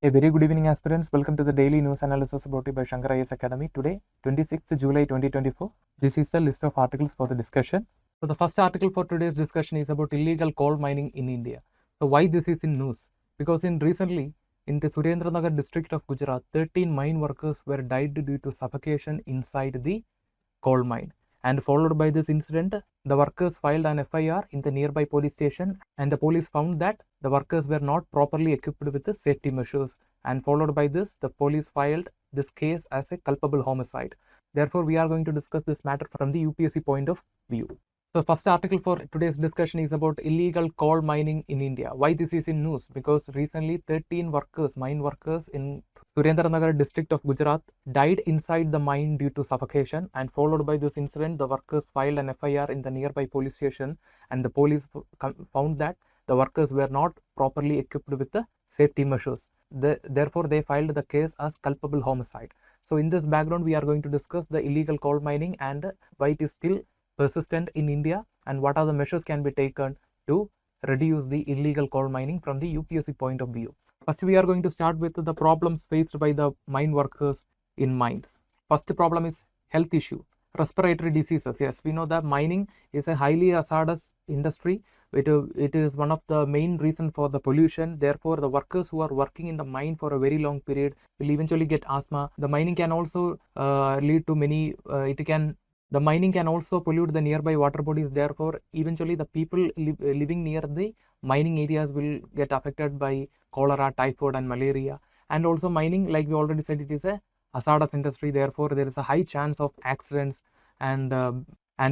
A very good evening, aspirants. Welcome to the daily news analysis brought to you by Shankar IAS Academy. Today, 26th July 2024. This is the list of articles for the discussion. So, the first article for today's discussion is about illegal coal mining in India. So, why this is in news? Because recently in the Surendranagar district of Gujarat, 13 mine workers were died due to suffocation inside the coal mine. And followed by this incident, the workers filed an FIR in the nearby police station, and the police found that the workers were not properly equipped with the safety measures. And followed by this, the police filed this case as a culpable homicide. Therefore, we are going to discuss this matter from the UPSC point of view. So, first article for today's discussion is about illegal coal mining in India. Why this is in news? Because recently 13 mine workers in Surendranagar district of Gujarat died inside the mine due to suffocation, and followed by this incident, the workers filed an FIR in the nearby police station, and the police found that the workers were not properly equipped with the safety measures. Therefore, they filed the case as culpable homicide. So, in this background, we are going to discuss the illegal coal mining and why it is still persistent in India, and what are the measures can be taken to reduce the illegal coal mining from the UPSC point of view. First, we are going to start with the problems faced by the mine workers in mines. First problem is health issue, respiratory diseases. Yes, we know that mining is a highly hazardous industry. It is one of the main reason for the pollution. Therefore, the workers who are working in the mine for a very long period will eventually get asthma. The mining can also lead to many. The mining can also pollute the nearby water bodies. Therefore, eventually the people living near the mining areas will get affected by cholera, typhoid, and malaria. And also mining, like we already said, it is a hazardous industry. Therefore, there is a high chance of accidents and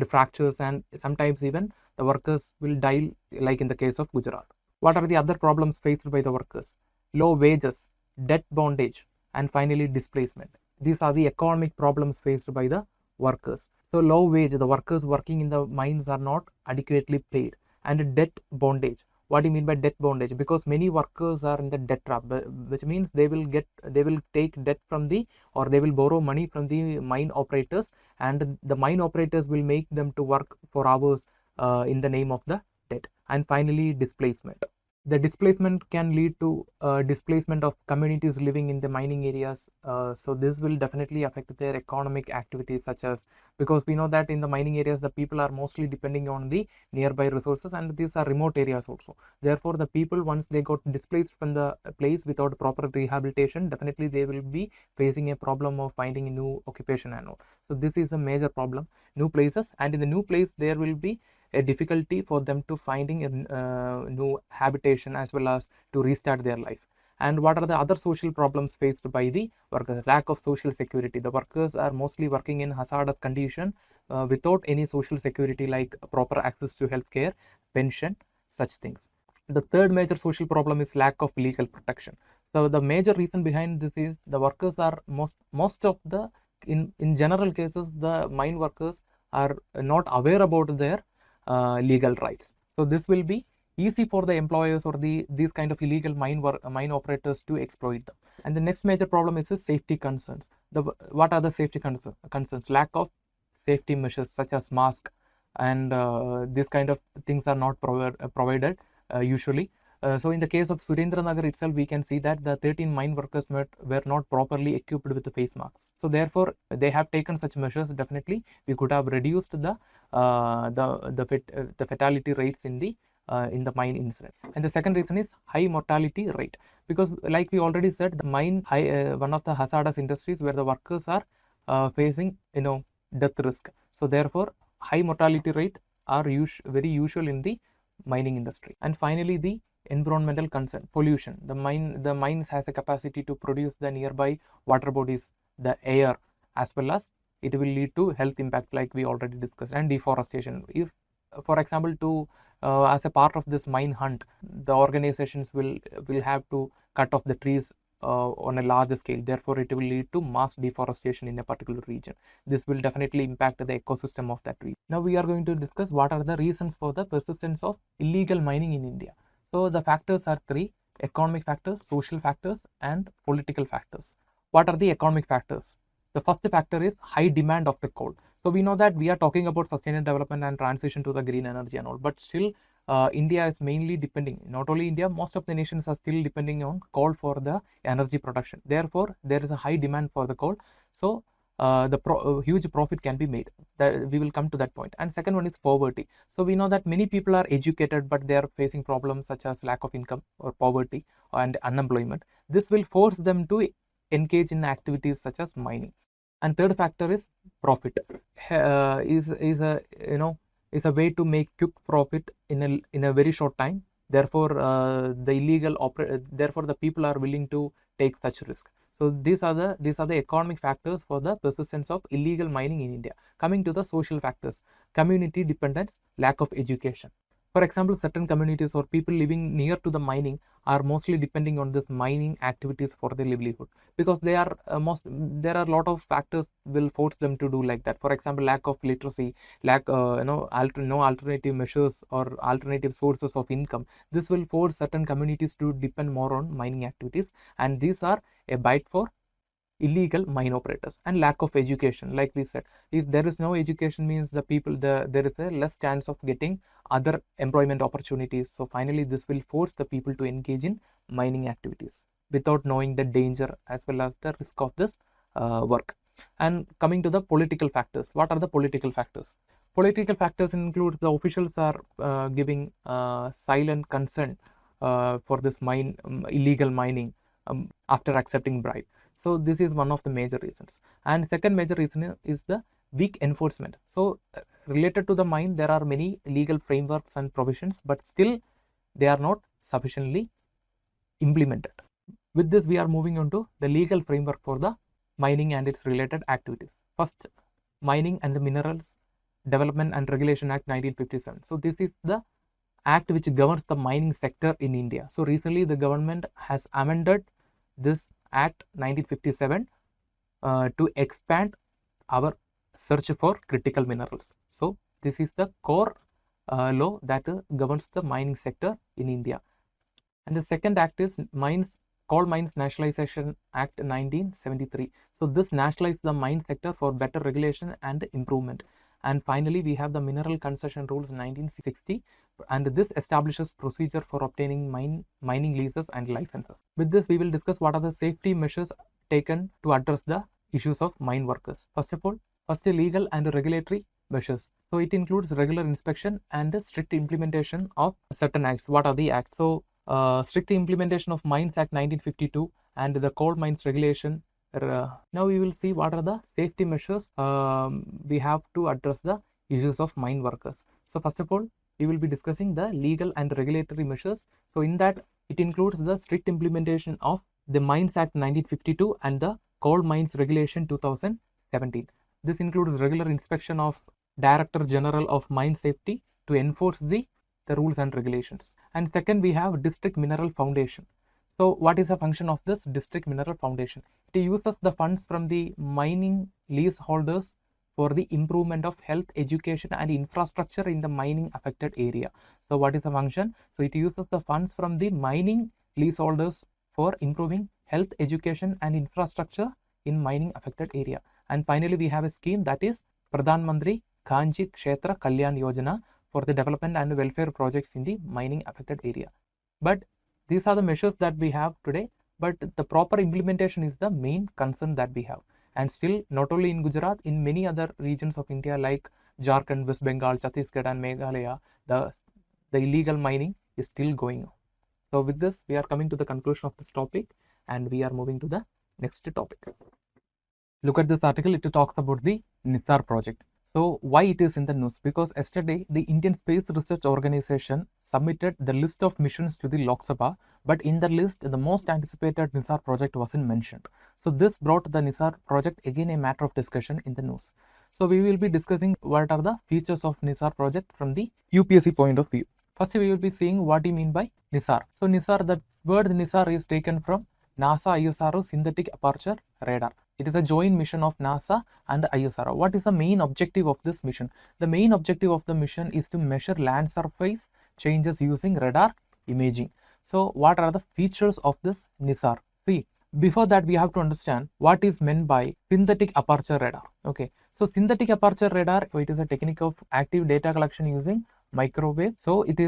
fractures, and sometimes even the workers will die, like in the case of Gujarat. What are the other problems faced by the workers? Low wages, debt bondage, and finally displacement. These are the economic problems faced by the workers. So low wage, the workers working in the mines are not adequately paid, and debt bondage. What do you mean by debt bondage? Because many workers are in the debt trap, which means they will take debt from or they will borrow money from the mine operators, and the mine operators will make them to work for hours in the name of the debt. And finally, displacement. The displacement can lead to displacement of communities living in the mining areas. So this will definitely affect their economic activities, such as, because we know that in the mining areas the people are mostly depending on the nearby resources, and these are remote areas also. Therefore, the people, once they got displaced from the place without proper rehabilitation, definitely they will be facing a problem of finding a new occupation and all. So this is a major problem. New places, and in the new place there will be a difficulty for them to finding a new habitation as well as to restart their life. And what are the other social problems faced by the workers? Lack of social security. The workers are mostly working in hazardous condition without any social security, like proper access to healthcare, pension, such things. The third major social problem is lack of legal protection. So the major reason behind this is the workers are most of the in general cases, the mine workers are not aware about their legal rights. So this will be easy for the employers or these kind of illegal mine operators to exploit them. And the next major problem is the safety concerns. What are the safety concerns? Lack of safety measures such as mask, and this kind of things are not provided usually. So in the case of Surendranagar itself, we can see that the 13 mine workers were not properly equipped with the face masks. So therefore, they have taken such measures. Definitely, we could have reduced the fatality rates in the mine incident. And the second reason is high mortality rate, because like we already said, the mine one of the hazardous industries where the workers are facing death risk. So therefore, high mortality rate are very usual in the mining industry. And finally, the environmental concern, pollution. The mines has a capacity to produce the nearby water bodies, the air, as well as it will lead to health impact, like we already discussed, and deforestation. If, for example, as a part of this mine hunt, the organizations will have to cut off the trees on a larger scale. Therefore, it will lead to mass deforestation in a particular region. This will definitely impact the ecosystem of that region. Now we are going to discuss what are the reasons for the persistence of illegal mining in India. So the factors are three: economic factors, social factors, and political factors. What are the economic factors? The first factor is high demand of the coal. So we know that we are talking about sustainable development and transition to the green energy and all, but still India is mainly depending, not only India, most of the nations are still depending on coal for the energy production. Therefore, there is a high demand for the coal. So, huge profit can be made. That we will come to that point. And second one is poverty. So we know that many people are educated, but they are facing problems such as lack of income or poverty and unemployment. This will force them to engage in activities such as mining. And third factor is profit. Is a is a way to make quick profit in a very short time. Therefore, therefore the people are willing to take such risk. So these are the economic factors for the persistence of illegal mining in India. Coming to the social factors: community dependence, lack of education. For example, certain communities or people living near to the mining are mostly depending on this mining activities for their livelihood, because there are a lot of factors will force them to do like that. For example, lack of literacy, lack no alternative measures or alternative sources of income. This will force certain communities to depend more on mining activities, and these are a bite for illegal mine operators. And lack of education, like we said, if there is no education, means there is a less chance of getting other employment opportunities. So finally, this will force the people to engage in mining activities without knowing the danger as well as the risk of this work. And coming to the political factors, what are the political factors? Political factors include the officials are giving silent consent for this illegal mining after accepting bribe. So this is one of the major reasons. And second major reason is the weak enforcement. So related to the mine, there are many legal frameworks and provisions, but still they are not sufficiently implemented. With this, we are moving on to the legal framework for the mining and its related activities. First, Mining and the Minerals Development and Regulation Act 1957. So this is the act which governs the mining sector in India. So recently the government has amended this Act 1957 to expand our search for critical minerals. So this is the core law that governs the mining sector in India. And the second act is Coal Mines Nationalization Act 1973. So this nationalized the mine sector for better regulation and improvement. And finally, we have the Mineral Concession Rules 1960, and this establishes procedure for obtaining mining leases and licenses. With this, we will discuss what are the safety measures taken to address the issues of mine workers. First of all, legal and regulatory measures. So it includes regular inspection and strict implementation of certain acts. What are the acts? So strict implementation of Mines Act 1952 and the Coal Mines Regulation. Now we will see what are the safety measures we have to address the issues of mine workers. So first of all, we will be discussing the legal and regulatory measures. So in that, it includes the strict implementation of the Mines Act 1952 and the Coal Mines Regulation 2017. This includes regular inspection of Director General of Mine Safety to enforce the rules and regulations. And second, we have District Mineral Foundation. So what is the function of this District Mineral Foundation? It uses the funds from the mining leaseholders for the improvement of health, education and infrastructure in the mining affected area. So what is the function? So it uses the funds from the mining leaseholders for improving health, education and infrastructure in mining affected area. And finally, we have a scheme that is Pradhan Mantri Kanji Kshetra Kalyan Yojana for the development and welfare projects in the mining affected area. But these are the measures that we have today, but the proper implementation is the main concern that we have. And still, not only in Gujarat, in many other regions of India like Jharkhand, West Bengal, Chhattisgarh and Meghalaya, the illegal mining is still going on. So with this, we are coming to the conclusion of this topic and we are moving to the next topic. Look at this article, it talks about the Nissar project. So why it is in the news? Because yesterday the Indian Space Research Organization submitted the list of missions to the Lok Sabha, but in the list the most anticipated Nissar project wasn't mentioned. So this brought the Nissar project again a matter of discussion in the news. So we will be discussing what are the features of Nissar project from the UPSC point of view. First we will be seeing what we mean by Nissar. So Nissar, the word Nissar is taken from NASA ISRO Synthetic Aperture Radar. It is a joint mission of NASA and ISRO. What is the main objective of this mission? The main objective of the mission is to measure land surface changes using radar imaging. So what are the features of this Nissar? See, before that we have to understand what is meant by synthetic aperture radar. Okay, so synthetic aperture radar, it is a technique of active data collection using microwave. So it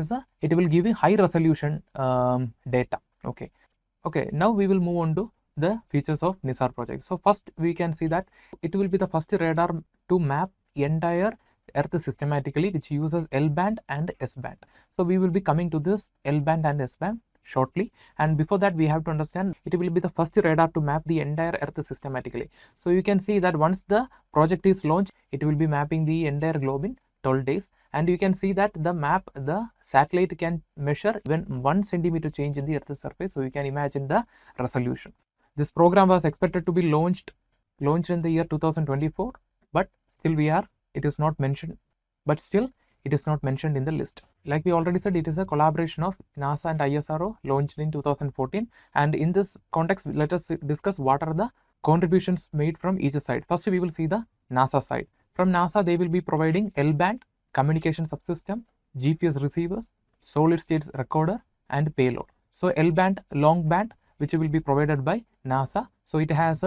will give a high resolution data. Okay, now we will move on to the features of Nissar project. So first we can see that it will be the first radar to map entire Earth systematically, which uses L band and S band. So we will be coming to this L band and S band shortly, and before that we have to understand it will be the first radar to map the entire Earth systematically. So you can see that once the project is launched, it will be mapping the entire globe in 12 days, and you can see that the satellite can measure even 1 centimeter change in the Earth's surface. So you can imagine the resolution. This program was expected to be launched in the year 2024, but still it is not mentioned in the list. Like we already said, it is a collaboration of NASA and ISRO, launched in 2014. And in this context, let us discuss what are the contributions made from each side. First, we will see the NASA side. From NASA, they will be providing L-band, communication subsystem, GPS receivers, solid state recorder, and payload. So L-band, long band, which will be provided by NASA. So it has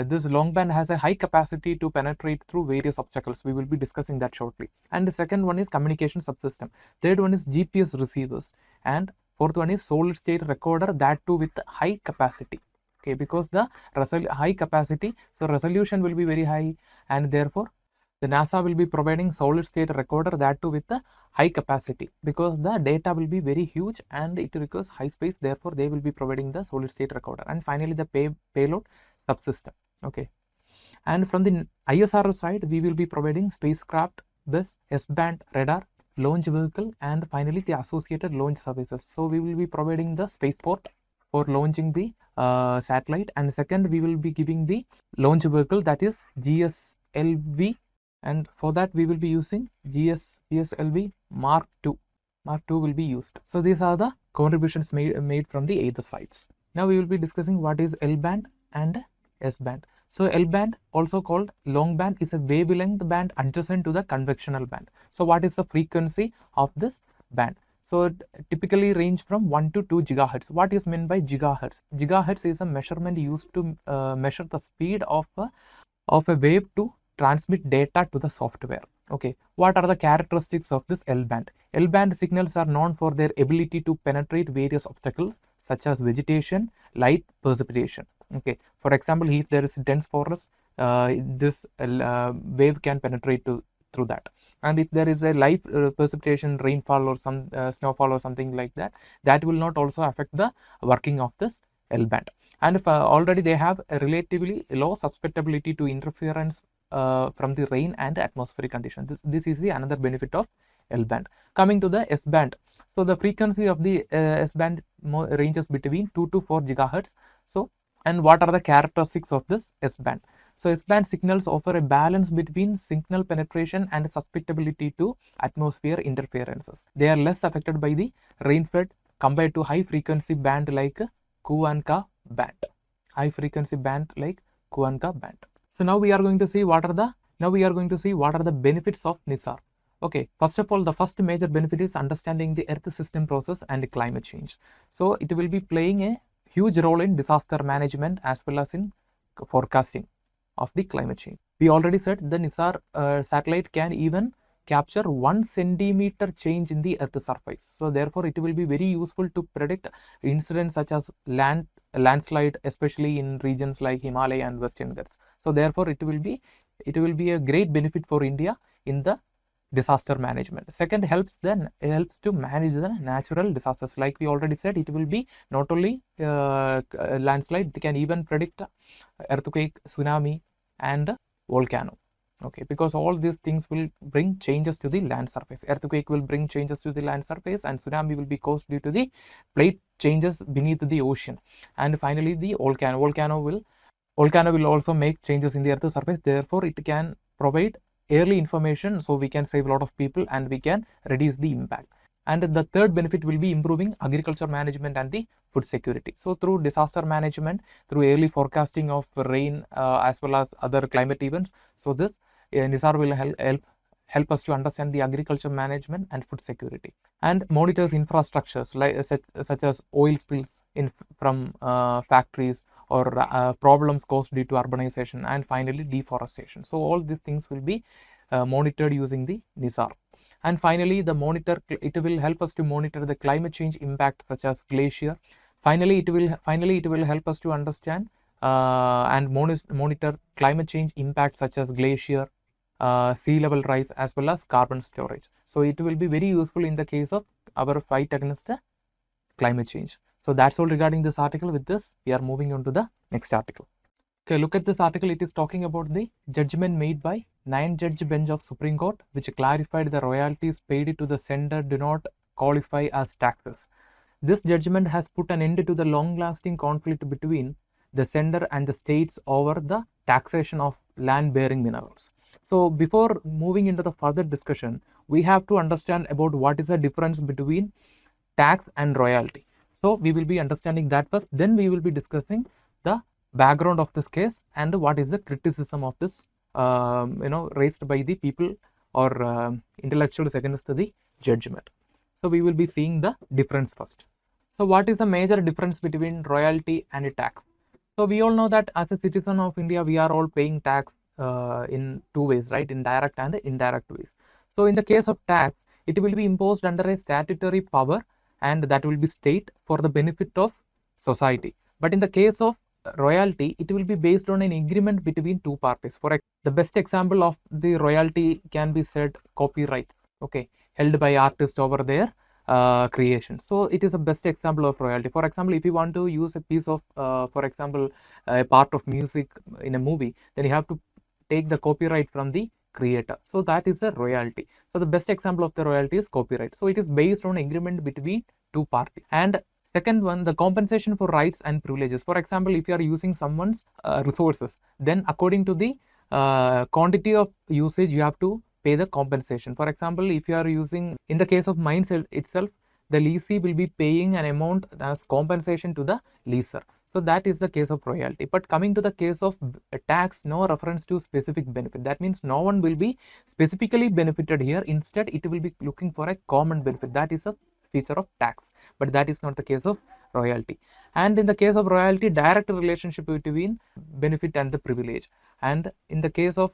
this long band has a high capacity to penetrate through various obstacles. We will be discussing that shortly. And the second one is communication subsystem. Third one is GPS receivers. And fourth one is solid state recorder, that too with high capacity. Okay, because the high capacity, so resolution will be very high, and therefore the NASA will be providing solid state recorder, that too with the high capacity, because the data will be very huge and it requires high space. Therefore they will be providing the solid state recorder. And finally the payload subsystem. Okay, and from the ISRO side, we will be providing spacecraft, bus, S-band radar, launch vehicle, and finally the associated launch services. So we will be providing the spaceport for launching the satellite, and second we will be giving the launch vehicle, that is GSLV, and for that we will be using GSLV Mark II. Mark II will be used. So these are the contributions made from the either sides. Now we will be discussing what is L-band and S-band. So L-band, also called long band, is a wavelength band adjacent to the conventional band. So what is the frequency of this band? So it typically range from 1 to 2 gigahertz. What is meant by gigahertz? Gigahertz is a measurement used to measure the speed of a wave to transmit data to the software. Okay, what are the characteristics of this L-band? L-band signals are known for their ability to penetrate various obstacles such as vegetation, light, precipitation. Okay, for example, if there is dense forest, this wave can penetrate through that. And if there is a light precipitation, rainfall or some snowfall or something like that, that will not also affect the working of this L-band. And if already they have a relatively low susceptibility to interference from the rain and atmospheric conditions. This is the another benefit of L-band. Coming to the S-band. So the frequency of the S-band ranges between 2 to 4 gigahertz. So, and what are the characteristics of this S-band? So S-band signals offer a balance between signal penetration and susceptibility to atmosphere interferences. They are less affected by the rain flood compared to high frequency band like Q and K band. High frequency band like Q and K band. So now we are going to see what are the benefits of Nissar. Okay, first of all, the first major benefit is understanding the Earth system process and climate change. So it will be playing a huge role in disaster management as well as in forecasting of the climate change. We already said the Nissar satellite can even capture 1 centimeter change in the Earth's surface. So therefore it will be very useful to predict incidents such as landslide, especially in regions like Himalaya and Western Ghats. So therefore it will be a great benefit for India in the disaster management. Second, helps to manage the natural disasters. Like we already said, it will be not only landslide, they can even predict earthquake, tsunami, and volcano. Okay, because all these things will bring changes to the land surface. Earthquake will bring changes to the land surface, and tsunami will be caused due to the plate changes beneath the ocean. And finally, the volcano will also make changes in the earth's surface. Therefore it can provide early information, so we can save a lot of people and we can reduce the impact. And the third benefit will be improving agriculture management and the food security. So through disaster management, through early forecasting of rain as well as other climate events, so this Nissar will help us to understand the agriculture management and food security, and monitors infrastructures like such as oil spills from factories or problems caused due to urbanization, and finally deforestation. So all these things will be monitored using the Nissar. And finally, it will help us to monitor the climate change impact such as glacier. Finally, it will help us to understand and monitor climate change impact such as glacier, sea level rise, as well as carbon storage. So it will be very useful in the case of our fight against the climate change. So that's all regarding this article. With this, we are moving on to the next article. Okay, look at this article. It is talking about the judgment made by 9-judge bench of Supreme Court, which clarified the royalties paid to the sender do not qualify as taxes. This judgment has put an end to the long-lasting conflict between the sender and the states over the taxation of land-bearing minerals. So before moving into the further discussion, we have to understand about what is the difference between tax and royalty. So we will be understanding that first, then we will be discussing the background of this case and what is the criticism of this raised by the people or intellectuals against the judgment. So we will be seeing the difference first. So what is the major difference between royalty and a tax? So we all know that as a citizen of India, we are all paying tax in two ways, right? In direct and indirect ways. So in the case of tax, it will be imposed under a statutory power, and that will be state for the benefit of society. But in the case of royalty, it will be based on an agreement between two parties. For the best example of the royalty can be said copyrights, okay, held by artists over their creation. So it is a best example of royalty. For example, if you want to use a piece of for example a part of music in a movie, then you have to take the copyright from the creator. So that is a royalty. So the best example of the royalty is copyright. So it is based on agreement between two parties. And second one, the compensation for rights and privileges. For example, if you are using someone's resources, then according to the quantity of usage, you have to pay the compensation. For example, if you are using, in the case of mines itself, the leasee will be paying an amount as compensation to the leaser. So that is the case of royalty. But coming to the case of tax, no reference to specific benefit. That means no one will be specifically benefited here. Instead, it will be looking for a common benefit. That is a feature of tax, but that is not the case of royalty. And in the case of royalty, direct relationship between benefit and the privilege. And in the case of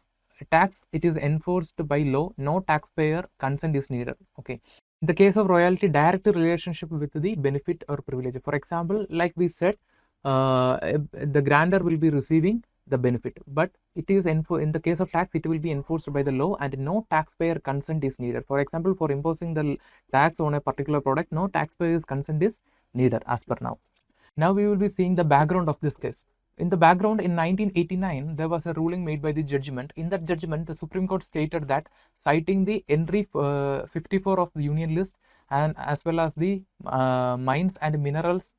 tax, it is enforced by law. No taxpayer consent is needed. Okay. In the case of royalty, direct relationship with the benefit or privilege. For example, like we said, the grantor will be receiving the benefit, but it is in the case of tax, it will be enforced by the law, and no taxpayer consent is needed. For example, for imposing the tax on a particular product, no taxpayer's consent is needed as per now. Now we will be seeing the background of this case. In the background, in 1989, there was a ruling made by the judgment. In that judgment, the Supreme Court stated that, citing the entry 54 of the Union List and as well as the Mines and Minerals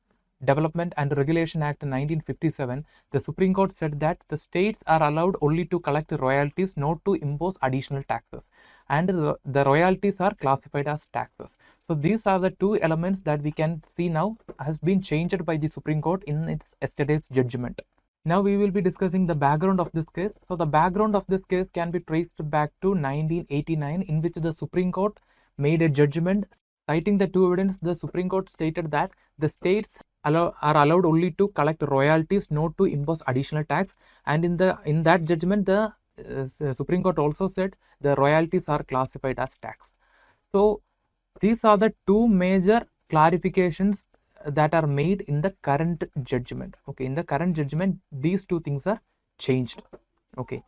Development and Regulation Act 1957, the Supreme Court said that the states are allowed only to collect royalties, not to impose additional taxes, and the royalties are classified as taxes. So these are the two elements that we can see now has been changed by the Supreme Court in its yesterday's judgment. Now we will be discussing the background of this case. So the background of this case can be traced back to 1989, in which the Supreme Court made a judgment. Citing the two evidence, the Supreme Court stated that the states are allowed only to collect royalties, not to impose additional tax. And in that judgment, the Supreme Court also said the royalties are classified as tax. So these are the two major clarifications that are made in the current judgment. Okay, in the current judgment, these two things are changed. Okay,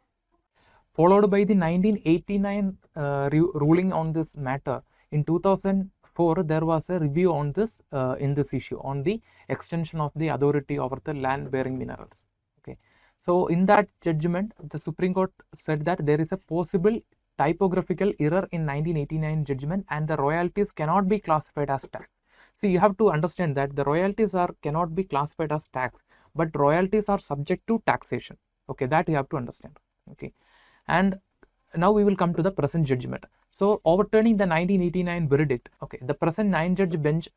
followed by the 1989 ruling on this matter. In 2004, there was a review on this in this issue on the extension of the authority over the land bearing minerals. Okay, so in that judgment, the Supreme Court said that there is a possible typographical error in 1989 judgment, and the royalties cannot be classified as tax. See, you have to understand that the royalties cannot be classified as tax, but royalties are subject to taxation. Okay, that you have to understand. Okay, and now we will come to the present judgment. So overturning the 1989 verdict, okay, the present 9-judge bench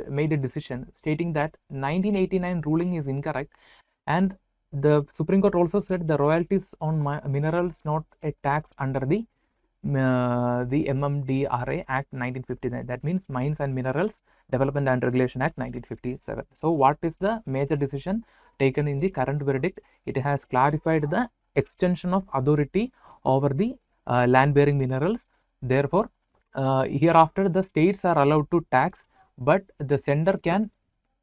made a decision stating that 1989 ruling is incorrect, and the Supreme Court also said the royalties on minerals not a tax under the MMDRA Act 1959. That means Mines and Minerals Development and Regulation Act 1957. So what is the major decision taken in the current verdict? It has clarified the extension of authority over the land bearing minerals. Therefore, hereafter the states are allowed to tax, but the sender can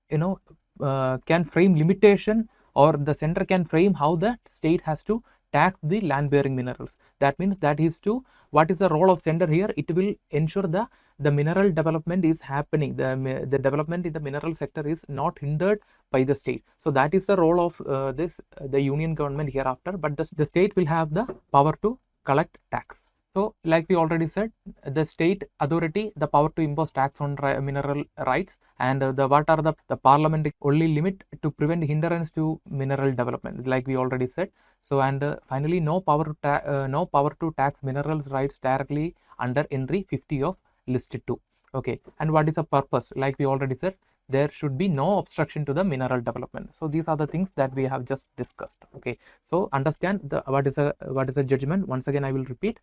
can frame limitation, or the center can frame how the state has to tax the land bearing minerals. That means that is to what is the role of sender here? It will ensure the mineral development is happening, the development in the mineral sector is not hindered by the state. So that is the role of the union government hereafter, but the state will have the power to collect tax. So like we already said, the state authority the power to impose tax on mineral rights, and what are the parliament only limit to prevent hindrance to mineral development, like we already said. So and finally no power to tax minerals rights directly under entry 50 of list 2. Okay, and what is the purpose? Like we already said, there should be no obstruction to the mineral development. So these are the things that we have just discussed. Okay, so understand what is a judgment. Once again I will repeat.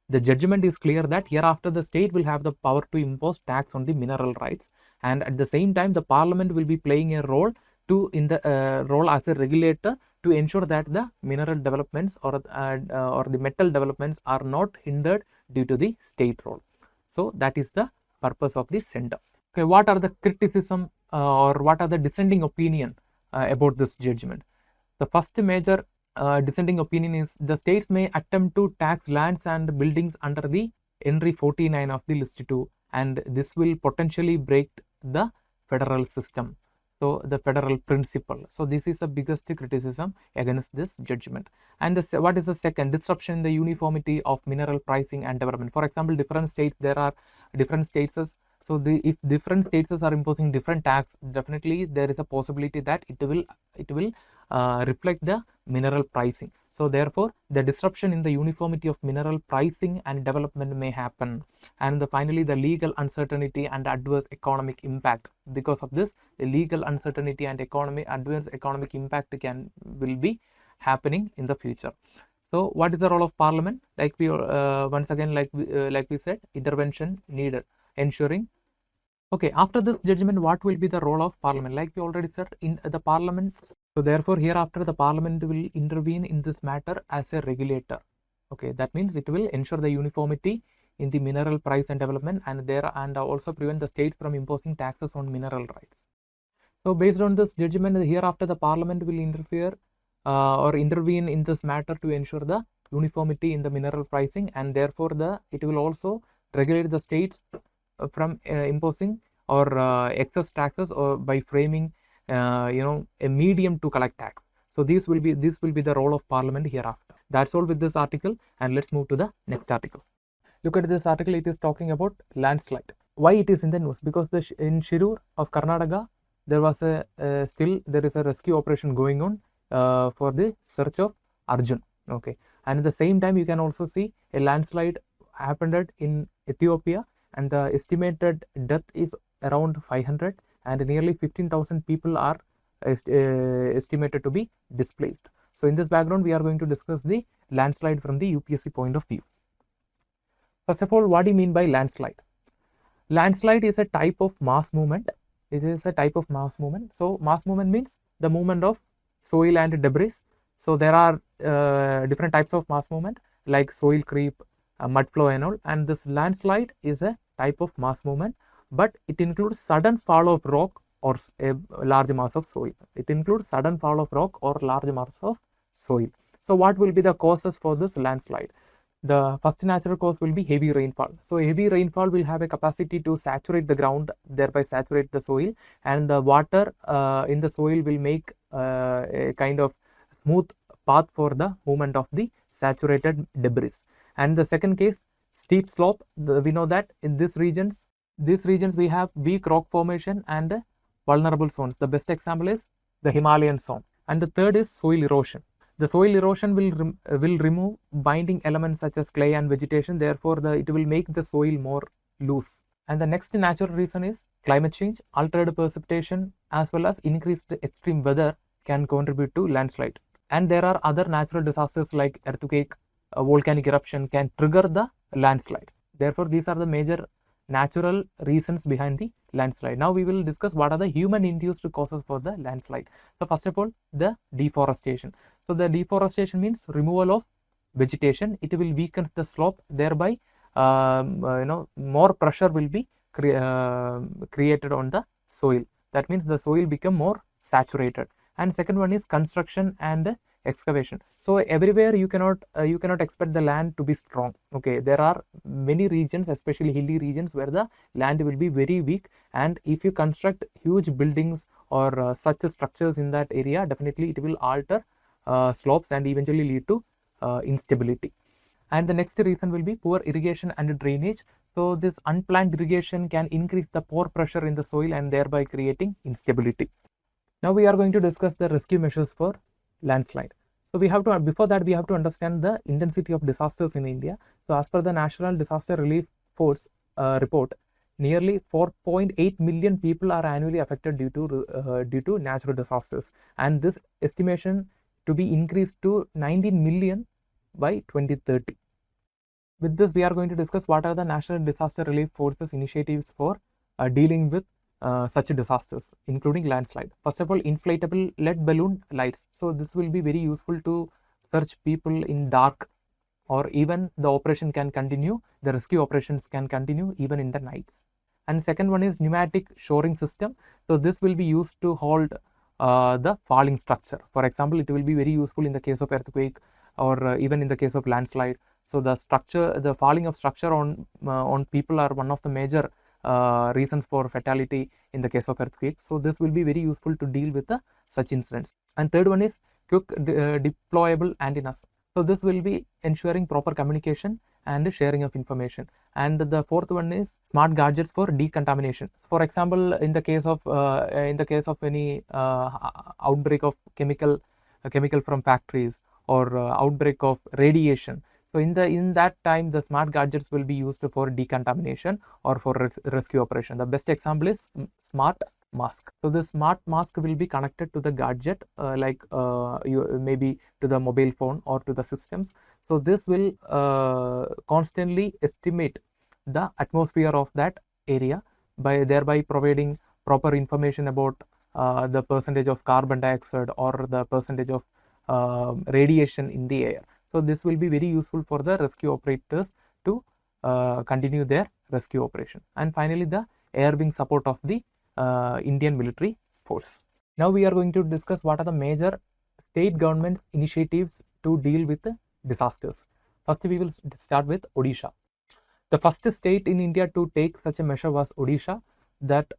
The judgment is clear that hereafter the state will have the power to impose tax on the mineral rights, and at the same time the parliament will be playing a role role as a regulator to ensure that the mineral developments or the metal developments are not hindered due to the state role. So that is the purpose of the sender. Okay, what are the criticism or what are the dissenting opinion about this judgment? The first major dissenting opinion is the states may attempt to tax lands and buildings under the entry 49 of the list 2, and this will potentially break the federal system, so the federal principle. So this is the biggest criticism against this judgment. And what is the second? Disruption in the uniformity of mineral pricing and development. For example, different states, there are different states. So if different states are imposing different tax, definitely there is a possibility that it will reflect the mineral pricing. So therefore the disruption in the uniformity of mineral pricing and development may happen. And finally the legal uncertainty and adverse economic impact. Because of this, the legal uncertainty and adverse economic impact will be happening in the future. So what is the role of parliament? Like we once again like we said, intervention needed, ensuring. Okay, after this judgment, what will be the role of parliament? Like we already said, in the parliament. So therefore hereafter the parliament will intervene in this matter as a regulator. Okay, that means it will ensure the uniformity in the mineral price and development, and also prevent the state from imposing taxes on mineral rights. So based on this judgment, hereafter the parliament will interfere or intervene in this matter to ensure the uniformity in the mineral pricing, and therefore it will also regulate the states from imposing or excess taxes, or by framing a medium to collect tax. So this will be the role of parliament hereafter. That's all with this article, and let's move to the next article. Look at this article. It is talking about landslide. Why it is in the news? Because in Shirur of Karnataka, there was there is a rescue operation going on for the search of Arjun. Okay, and at the same time you can also see a landslide happened in Ethiopia, and the estimated death is around 500, and nearly 15,000 people are estimated to be displaced. So in this background we are going to discuss the landslide from the UPSC point of view. First of all, what do you mean by landslide? Landslide is a type of mass movement. It is a type of mass movement. So mass movement means the movement of soil and debris. So there are different types of mass movement like soil creep, mud flow and all, and this landslide is a type of mass movement, but it includes sudden fall of rock or a large mass of soil. It includes sudden fall of rock or large mass of soil. So what will be the causes for this landslide? The first natural cause will be heavy rainfall. So heavy rainfall will have a capacity to saturate the ground, thereby saturate the soil, and the water in the soil will make a kind of smooth path for the movement of the saturated debris. And the second case, steep slope. We know that in these regions we have weak rock formation and vulnerable zones. The best example is the Himalayan zone. And the third is soil erosion. The soil erosion will remove binding elements such as clay and vegetation. Therefore, it will make the soil more loose. And the next natural reason is climate change. Altered precipitation as well as increased extreme weather can contribute to landslide. And there are other natural disasters like earthquake, volcanic eruption can trigger the landslide. Therefore, these are the major natural reasons behind the landslide. Now we will discuss what are the human induced causes for the landslide. So first of all, the deforestation. So the deforestation means removal of vegetation. It will weaken the slope, thereby more pressure will be created on the soil. That means the soil become more saturated. And second one is construction and excavation. So everywhere you cannot expect the land to be strong. Okay, there are many regions, especially hilly regions, where the land will be very weak, and if you construct huge buildings or such structures in that area, definitely it will alter slopes and eventually lead to instability. And the next reason will be poor irrigation and drainage. So this unplanned irrigation can increase the pore pressure in the soil and thereby creating instability. Now we are going to discuss the rescue measures for landslide. So we have to, before that, we have to understand the intensity of disasters in India. So as per the National Disaster Relief Force report, nearly 4.8 million people are annually affected due to natural disasters, and this estimation to be increased to 19 million by 2030. With this, we are going to discuss what are the National Disaster Relief Force's initiatives for dealing with such disasters, including landslide. First of all, inflatable lead balloon lights. So this will be very useful to search people in dark, or even the operation can continue, the rescue operations can continue even in the nights. And second one is pneumatic shoring system. So this will be used to hold the falling structure. For example, it will be very useful in the case of earthquake, or even in the case of landslide. So the falling of structure on people are one of the major reasons for fatality in the case of earthquake. So this will be very useful to deal with such incidents. And third one is quick deployable antennas. So this will be ensuring proper communication and sharing of information. And the fourth one is smart gadgets for decontamination. For example, in the case of any outbreak of chemical from factories, or outbreak of radiation. So in that time, the smart gadgets will be used for decontamination or for rescue operation. The best example is smart mask. So the smart mask will be connected to the gadget, maybe to the mobile phone or to the systems. So this will constantly estimate the atmosphere of that area, by thereby providing proper information about the percentage of carbon dioxide or the percentage of radiation in the air. So this will be very useful for the rescue operators to continue their rescue operation. And finally, the air wing support of the Indian military force. Now we are going to discuss what are the major state government initiatives to deal with disasters. First, we will start with Odisha. The first state in India to take such a measure was Odisha, that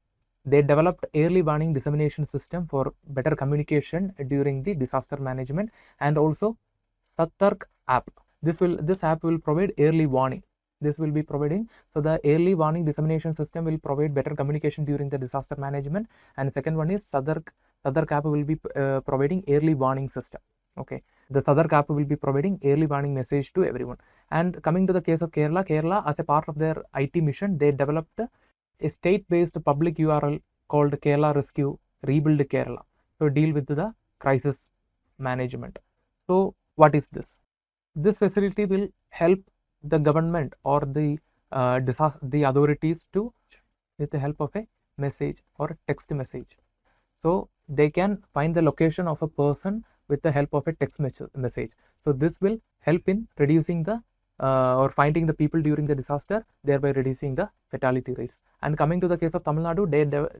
they developed early warning dissemination system for better communication during the disaster management, and also Satark app. This app will provide early warning. This will be providing, so the early warning dissemination system will provide better communication during the disaster management. And second one is Satark app will be providing early warning system. Okay, the Satark app will be providing early warning message to everyone. And coming to the case of Kerala, as a part of their IT mission, they developed a state-based public URL called Kerala Rescue Rebuild Kerala, so deal with the crisis management. So what is this? This facility will help the government or the authorities to, with the help of a message or a text message. So they can find the location of a person with the help of a text message. So this will help in reducing the or finding the people during the disaster, thereby reducing the fatality rates. And coming to the case of Tamil Nadu,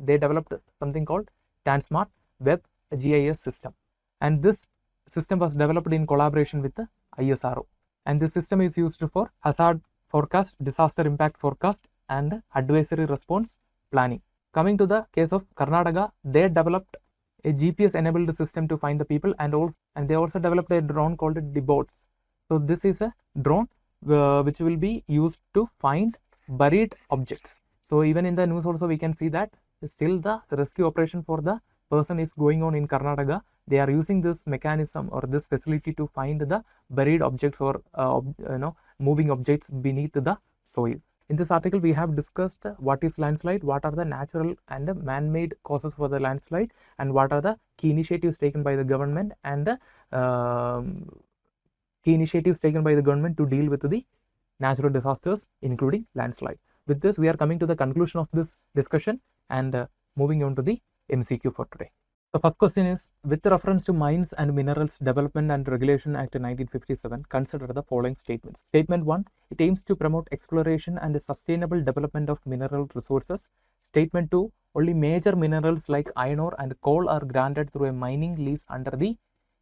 they developed something called TANSMART Web GIS system, and this system was developed in collaboration with the ISRO. And this system is used for hazard forecast, disaster impact forecast, and advisory response planning. Coming to the case of Karnataka, they developed a GPS enabled system to find the people, and they also developed a drone called the boats. So this is a drone which will be used to find buried objects. So even in the news also we can see that still the rescue operation for the person is going on in Karnataka. They are using this mechanism or this facility to find the buried objects or moving objects beneath the soil. In this article, we have discussed what is landslide, what are the natural and man-made causes for the landslide, and what are the key initiatives taken by the government and key initiatives taken by the government to deal with the natural disasters, including landslide. With this, we are coming to the conclusion of this discussion and moving on to the MCQ for today. The first question is, with reference to Mines and Minerals Development and Regulation Act 1957, consider the following statements. Statement 1, it aims to promote exploration and sustainable development of mineral resources. Statement 2, only major minerals like iron ore and coal are granted through a mining lease under the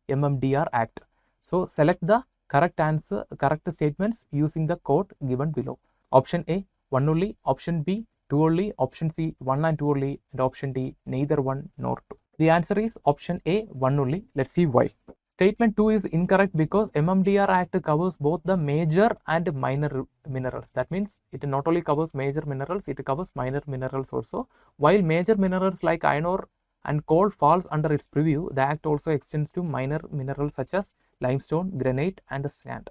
MMDR Act. So select the correct answer, correct statements using the code given below. Option A, 1 only. Option B, 2 only. Option C, 1 and 2 only. And option D, neither 1 nor 2. The answer is option A, 1 only. Let's see why. Statement 2 is incorrect because MMDR Act covers both the major and minor minerals. That means it not only covers major minerals, it covers minor minerals also. While major minerals like iron ore and coal falls under its purview, the Act also extends to minor minerals such as limestone, granite and sand.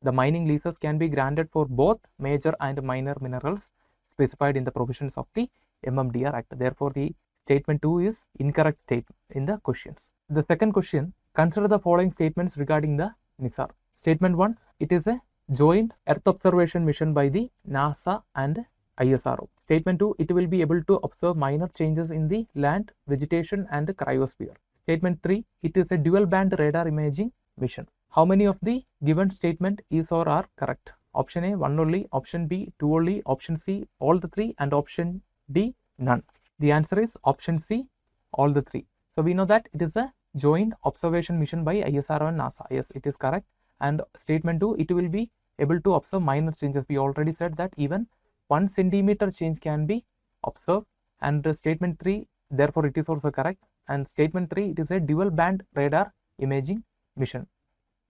The mining leases can be granted for both major and minor minerals specified in the provisions of the MMDR Act. Therefore, the statement 2 is incorrect statement in the questions. The second question, consider the following statements regarding the Nissar. Statement 1, it is a joint Earth observation mission by the NASA and ISRO. Statement 2, it will be able to observe minor changes in the land, vegetation and cryosphere. Statement 3, it is a dual band radar imaging mission. How many of the given statement is or are correct? Option A, 1 only. Option B, 2 only. Option C, all the 3. And option D, none. The answer is option C, all the 3. So we know that it is a joint observation mission by ISRO and NASA. Yes, it is correct. And statement 2, it will be able to observe minor changes. We already said that even 1 centimeter change can be observed. And statement 3, therefore it is also correct. And statement 3, it is a dual band radar imaging mission.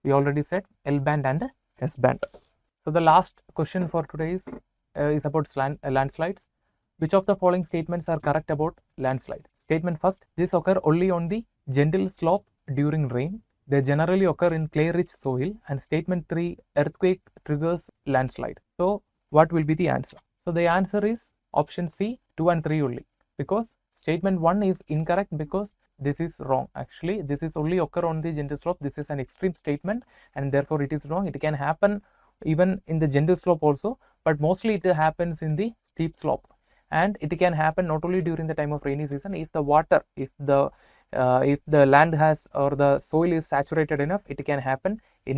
We already said L band and S band. So the last question for today is about landslides. Which of the following statements are correct about landslides? Statement first, this occur only on the gentle slope during rain. They generally occur in clay-rich soil. And statement 3, earthquake triggers landslide. So what will be the answer? So the answer is option C, 2 and 3 only. Because statement 1 is incorrect because this is wrong. Actually, this is only occur on the gentle slope. This is an extreme statement and therefore it is wrong. It can happen even in the gentle slope also, but mostly it happens in the steep slope. And it can happen not only during the time of rainy season. If the water, if the land has or the soil is saturated enough, it can happen in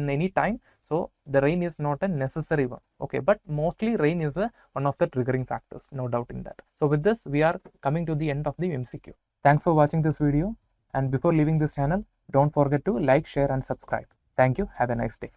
any time. So the rain is not a necessary one. Okay, but mostly rain is one of the triggering factors, no doubt in that. So with this, we are coming to the end of the MCQ. Thanks for watching this video. And before leaving this channel, don't forget to like, share and subscribe. Thank you. Have a nice day.